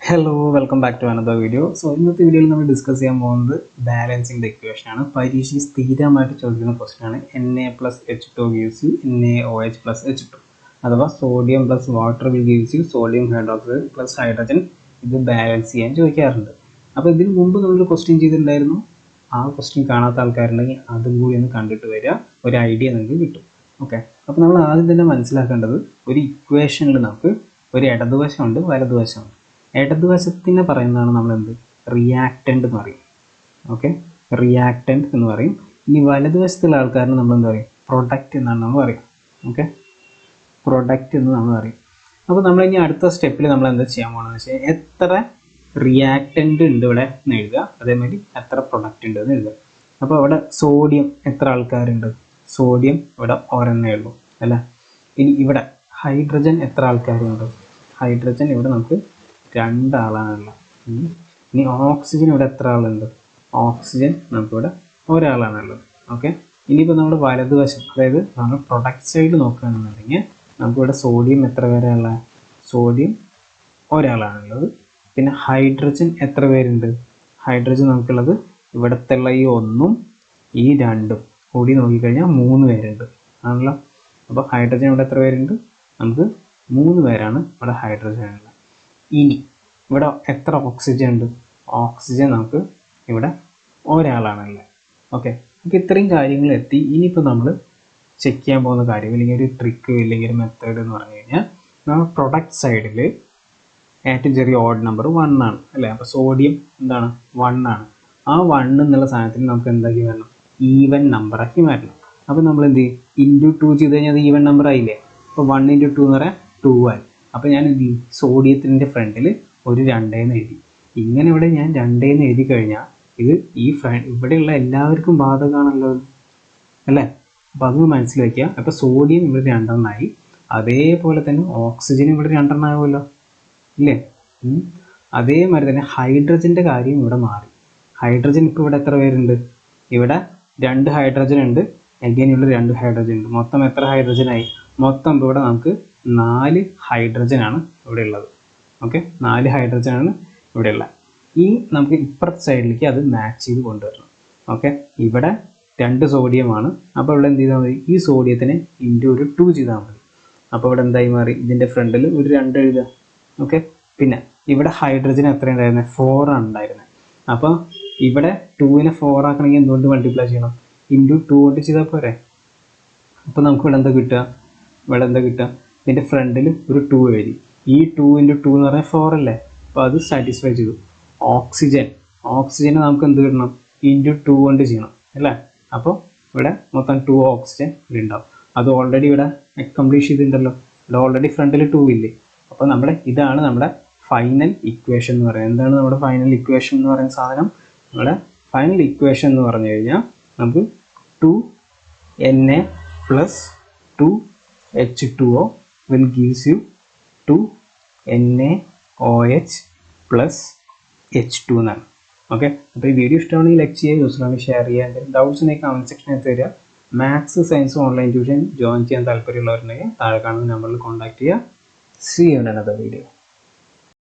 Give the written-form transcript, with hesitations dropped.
Hello, welcome back to another video. So in this video we discuss balancing the equation. Parishi സ്ഥിരമായിട്ട് ചോദിക്കുന്ന question ആണ് Na plus H2 gives you NaOH plus H2. അഥവാ sodium plus water will gives you sodium hydroxide plus hydrogen. ഇത് balance ചെയ്യാൻ ചോദിക്കാറുണ്ട്. അപ്പോൾ ഇതിനു മുമ്പ് നമ്മൾ ഒരു ക്വസ്റ്റ്യൻ ചെയ്തിട്ടുണ്ടായിരുന്നു. ആ ക്വസ്റ്റ്യൻ കാണാത്ത ആൾക്കാരുണ്ടെങ്കിൽ അതും കൂടി ഒന്ന് കണ്ടിട്ട് വരിക, ഒരു ഐഡിയ നിങ്ങൾക്ക് കിട്ടും. ഓക്കെ, അപ്പോൾ നമ്മൾ ആദ്യം തന്നെ മനസ്സിലാക്കേണ്ടത് ഒരു ഇക്വേഷനിൽ നമുക്ക് ഒരു ഇടതുവശമുണ്ട്, വലതുവശമുണ്ട്. ഇടതുവശത്തിനെ പറയുന്നതാണ് നമ്മൾ എന്ത് റിയാക്റ്റൻ്റ് എന്ന് പറയും. ഓക്കെ, റിയാക്റ്റൻ്റ് എന്ന് പറയും. ഇനി വലതുവശത്തുള്ള ആൾക്കാരിന് നമ്മൾ എന്താ പറയും, പ്രൊഡക്റ്റ് എന്നാണ് നമ്മൾ പറയും. ഓക്കെ, പ്രൊഡക്റ്റ് എന്ന് നമ്മൾ പറയും. അപ്പോൾ നമ്മൾ ഇനി അടുത്ത സ്റ്റെപ്പിൽ നമ്മൾ എന്താ ചെയ്യാൻ പോകണമെന്ന് വെച്ചാൽ എത്ര റിയാക്റ്റൻ്റ് ഉണ്ട് ഇവിടെ എന്ന് എഴുതുക, അതേമാതിരി എത്ര പ്രൊഡക്റ്റ് ഉണ്ട് എന്ന് എഴുതുക. അപ്പോൾ അവിടെ സോഡിയം എത്ര ആൾക്കാരുണ്ട്, സോഡിയം ഇവിടെ ഒരെണ്ണേ ഉള്ളൂ അല്ലേ. ഇനി ഇവിടെ ഹൈഡ്രജൻ എത്ര ആൾക്കാരുണ്ട്, ഹൈഡ്രജൻ ഇവിടെ നമുക്ക് രണ്ടാളാണുള്ളത്. ഇനി ഓക്സിജൻ ഇവിടെ എത്ര ആളുണ്ട്, ഓക്സിജൻ നമുക്കിവിടെ ഒരാളാണുള്ളത്. ഓക്കെ, ഇനിയിപ്പോൾ നമ്മൾ വലതുവശം, അതായത് നമ്മൾ പ്രൊഡക്റ്റ് സൈഡ് നോക്കുകയാണെന്നുണ്ടെങ്കിൽ നമുക്കിവിടെ സോഡിയം എത്ര പേരാണുള്ള, സോഡിയം ഒരാളാണുള്ളത്. പിന്നെ ഹൈഡ്രജൻ എത്ര പേരുണ്ട്, ഹൈഡ്രജൻ നമുക്കുള്ളത് ഇവിടത്തുള്ള ഈ ഒന്നും ഈ രണ്ടും കൂടി നോക്കിക്കഴിഞ്ഞാൽ 3 പേരുണ്ട് ആണല്ലോ. അപ്പോൾ ഹൈഡ്രജൻ ഇവിടെ എത്ര പേരുണ്ട്, നമുക്ക് 3 പേരാണ് ഇവിടെ ഹൈഡ്രജൻ ഉള്ളത്. ഇനി ഇവിടെ എത്ര ഓക്സിജൻ ഉണ്ട്, ഓക്സിജൻ നമുക്ക് ഇവിടെ ഒരാളാണല്ലേ. ഓക്കെ, അപ്പോൾ ഇത്രയും കാര്യങ്ങൾ എത്തി. ഇനിയിപ്പോൾ നമ്മൾ ചെക്ക് ചെയ്യാൻ പോകുന്ന കാര്യം, അല്ലെങ്കിൽ ഒരു ട്രിക്ക്, അല്ലെങ്കിൽ ഒരു മെത്തേഡ് എന്ന് പറഞ്ഞു കഴിഞ്ഞാൽ നമ്മൾ പ്രൊഡക്റ്റ് സൈഡിൽ ഏറ്റവും ചെറിയ ഓഡ് നമ്പർ 1 ആണ് അല്ലേ. അപ്പോൾ സോഡിയം എന്താണ് 1 ആണ്. ആ 1 എന്നുള്ള സാധനത്തിന് നമുക്ക് എന്താക്കി വരണം, ഈവൻ നമ്പറാക്കി മാറ്റണം. അപ്പോൾ നമ്മൾ എന്ത് ചെയ്യും, ഇൻറ്റു 2 ചെയ്ത് കഴിഞ്ഞാൽ അത് ഈവൻ നമ്പർ ആയില്ലേ. അപ്പോൾ 1 × 2 എന്ന് പറയാൻ 2 ആയി. അപ്പോൾ ഞാൻ എന്ത് ചെയ്യും, സോഡിയത്തിൻ്റെ ഫ്രണ്ടിൽ ഒരു 2 എന്ന് എഴുതി. ഇങ്ങനെ ഇവിടെ ഞാൻ 2 എന്ന് എഴുതി കഴിഞ്ഞാൽ ഇത് ഈ ഇവിടെയുള്ള എല്ലാവർക്കും ബാധകമാണല്ലോ അല്ലേ. അപ്പോൾ അത് മനസ്സിൽ വയ്ക്കുക. അപ്പോൾ സോഡിയം ഇവിടെ 2 ആയി, അതേപോലെ തന്നെ ഓക്സിജൻ ഇവിടെ 2 ആകുമല്ലോ ഇല്ലേ. അതേമാതിരി തന്നെ ഹൈഡ്രജൻ്റെ കാര്യം ഇവിടെ മാറി. ഹൈഡ്രജൻ ഇപ്പോൾ ഇവിടെ എത്ര പേരുണ്ട്, ഇവിടെ 2 ഹൈഡ്രജൻ ഉണ്ട്, എഗെയിൻ ഇവിടെ 2 ഹൈഡ്രജൻ ഉണ്ട്. മൊത്തം എത്ര ഹൈഡ്രജനായി, മൊത്തം ഇവിടെ നമുക്ക് 4 ഹൈഡ്രജനാണ് ഇവിടെ ഉള്ളത്. ഓക്കെ, 4 ഹൈഡ്രജനാണ് ഇവിടെ ഉള്ളത്. ഈ നമുക്ക് ഇപ്പുറത്തെ സൈഡിലേക്ക് അത് മാച്ച് ചെയ്ത് കൊണ്ടുവരണം. ഓക്കെ, ഇവിടെ 2 സോഡിയമാണ്. അപ്പോൾ ഇവിടെ എന്ത് ചെയ്താൽ മതി, ഈ സോഡിയത്തിനെ ഇൻറ്റു ഒരു 2 ചെയ്താൽ മതി. അപ്പോൾ ഇവിടെ എന്തായി മാറി, ഇതിൻ്റെ ഫ്രണ്ടിൽ ഒരു 2 എഴുതുക. ഓക്കെ, പിന്നെ ഇവിടെ ഹൈഡ്രജൻ എത്ര ഉണ്ടായിരുന്നത്, 4 ആണ് ഉണ്ടായിരുന്നത്. അപ്പോൾ ഇവിടെ 2നെ 4 ആക്കണമെങ്കിൽ എന്തുകൊണ്ട് മൾട്ടിപ്ലൈ ചെയ്യണം, ഇൻറ്റു 2 കൊണ്ട് ചെയ്താൽ പോരെ. അപ്പോൾ നമുക്ക് ഇവിടെ എന്താ കിട്ടുക, ഇവിടെ എന്താ കിട്ടുക, ഇതിൻ്റെ ഫ്രണ്ടിൽ ഒരു 2 എഴുതി. ഈ 2 × 2 എന്ന് പറഞ്ഞാൽ 4 അല്ലേ. അപ്പോൾ അത് സാറ്റിസ്ഫൈ ചെയ്തു. ഓക്സിജന് നമുക്ക് എന്ത് കിട്ടണം, ഇൻറ്റു 2 കൊണ്ട് ചെയ്യണം അല്ലേ. അപ്പോൾ ഇവിടെ മൊത്തം 2 ഓക്സിജൻ ഇവിടെ ഉണ്ടാവും. അത് ഓൾറെഡി ഇവിടെ കംപ്ലീറ്റ് ചെയ്തിട്ടുണ്ടല്ലോ, ഇവിടെ ഓൾറെഡി ഫ്രണ്ടിൽ 2 ഇല്ലേ. അപ്പോൾ ഇതാണ് നമ്മുടെ ഫൈനൽ ഇക്വേഷൻ എന്ന് പറയുന്നത്. എന്താണ് നമ്മുടെ ഫൈനൽ ഇക്വേഷൻ എന്ന് പറയുന്ന സാധനം, നമ്മുടെ ഫൈനൽ ഇക്വേഷൻ എന്ന് പറഞ്ഞു കഴിഞ്ഞാൽ നമുക്ക് 2Na plus 2H2O will gives you 2NaOH plus H2 എന്നാണ്. ഓക്കെ, അപ്പോൾ ഈ വീഡിയോ ഇഷ്ടമാണെങ്കിൽ ലൈക്ക് ചെയ്യുക, യൂസ്ഫുള്ളാണെങ്കിൽ ഷെയർ ചെയ്യുക. എന്തെങ്കിലും ഡൗട്ട്സ് ഉണ്ടെങ്കിൽ കമൻറ്റ് സെക്ഷനിൽ തരിക. Maths science online tuition join ചെയ്യാൻ താല്പര്യമുള്ളവരുണ്ടെങ്കിൽ താഴെ കാണുന്ന നമ്പറിൽ കോൺടാക്ട് ചെയ്യുക. See you in another video.